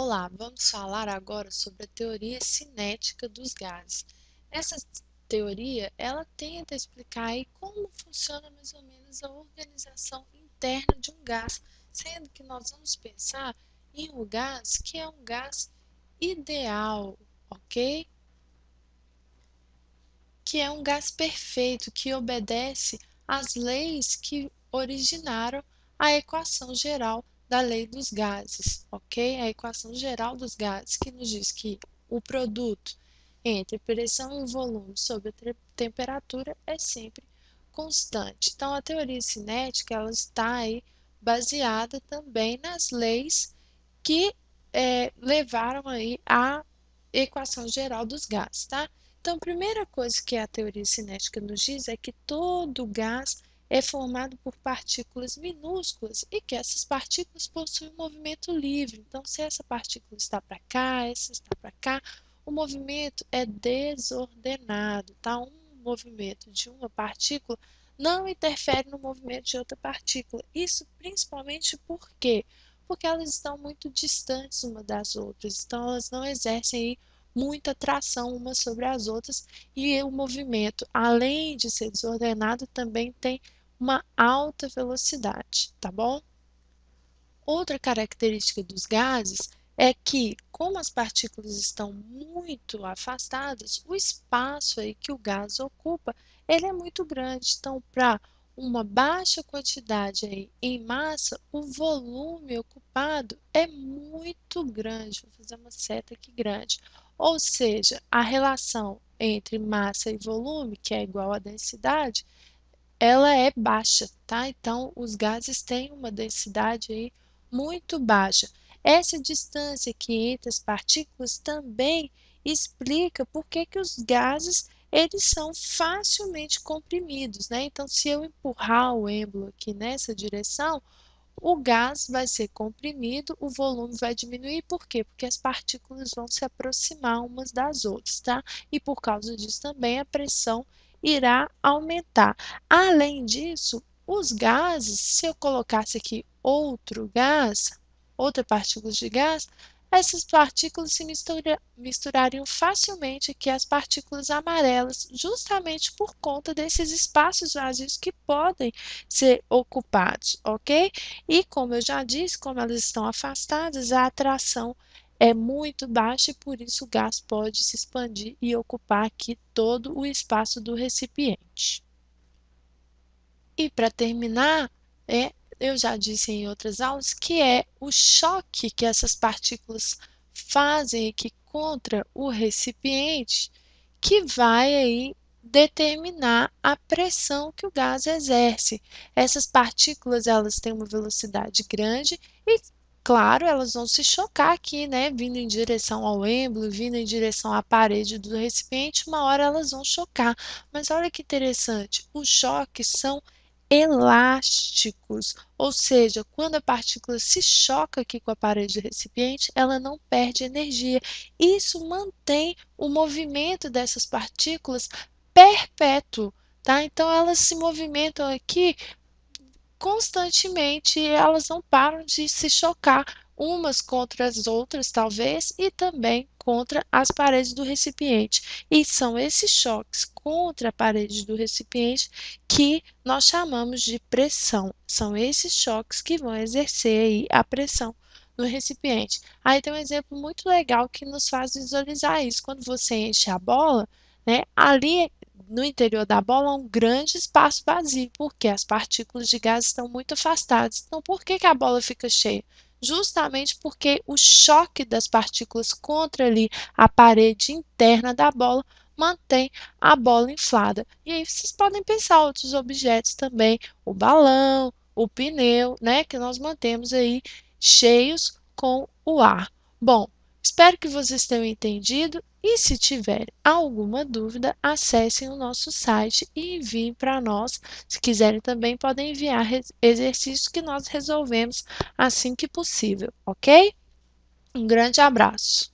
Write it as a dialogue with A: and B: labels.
A: Olá, vamos falar agora sobre a teoria cinética dos gases. Essa teoria, ela tenta explicar aí como funciona mais ou menos a organização interna de um gás, sendo que nós vamos pensar em um gás que é um gás ideal, ok? Que é um gás perfeito, que obedece às leis que originaram a equação geral da lei dos gases, ok? A equação geral dos gases, que nos diz que o produto entre pressão e volume sobre a temperatura é sempre constante. Então, a teoria cinética, ela está aí baseada também nas leis que levaram aí à equação geral dos gases, tá? Então, a primeira coisa que a teoria cinética nos diz é que todo gás é formado por partículas minúsculas e que essas partículas possuem um movimento livre. Então, se essa partícula está para cá, essa está para cá, o movimento é desordenado, tá? Um movimento de uma partícula não interfere no movimento de outra partícula. Isso principalmente por quê? Porque elas estão muito distantes uma das outras, então elas não exercem aí muita atração umas sobre as outras e o movimento, além de ser desordenado, também tem uma alta velocidade, tá bom? Outra característica dos gases é que, como as partículas estão muito afastadas, o espaço aí que o gás ocupa, ele é muito grande. Então, para uma baixa quantidade aí em massa, o volume ocupado é muito grande. Vou fazer uma seta aqui grande. Ou seja, a relação entre massa e volume, que é igual à densidade, ela é baixa, tá? Então, os gases têm uma densidade aí muito baixa. Essa distância aqui entre as partículas também explica por que que os gases eles são facilmente comprimidos, né? Então, se eu empurrar o êmbolo aqui nessa direção, o gás vai ser comprimido, o volume vai diminuir. Por quê? Porque as partículas vão se aproximar umas das outras, tá? E por causa disso também a pressão irá aumentar. Além disso, os gases, se eu colocasse aqui outro gás, outra partícula de gás, essas partículas se misturariam facilmente aqui às partículas amarelas, justamente por conta desses espaços vazios que podem ser ocupados, ok? E como eu já disse, como elas estão afastadas, a atração é muito baixa e por isso o gás pode se expandir e ocupar aqui todo o espaço do recipiente. E para terminar, eu já disse em outras aulas que é o choque que essas partículas fazem aqui contra o recipiente que vai aí determinar a pressão que o gás exerce. Essas partículas, elas têm uma velocidade grande e, claro, elas vão se chocar aqui, né? Vindo em direção ao êmbolo, vindo em direção à parede do recipiente, uma hora elas vão chocar. Mas olha que interessante, os choques são elásticos, ou seja, quando a partícula se choca aqui com a parede do recipiente, ela não perde energia. Isso mantém o movimento dessas partículas perpétuo, tá? Então elas se movimentam aqui constantemente, elas não param de se chocar umas contra as outras, talvez, e também contra as paredes do recipiente. E são esses choques contra a parede do recipiente que nós chamamos de pressão. São esses choques que vão exercer aí a pressão no recipiente. Aí tem um exemplo muito legal que nos faz visualizar isso. Quando você enche a bola, né, ali no interior da bola há um grande espaço vazio, porque as partículas de gás estão muito afastadas. Então, por que que a bola fica cheia? Justamente porque o choque das partículas contra ali a parede interna da bola mantém a bola inflada. E aí vocês podem pensar outros objetos também, o balão, o pneu, né, que nós mantemos aí cheios com o ar. Bom, espero que vocês tenham entendido e se tiver alguma dúvida, acessem o nosso site e enviem para nós. Se quiserem também podem enviar exercícios que nós resolvemos assim que possível, ok? Um grande abraço.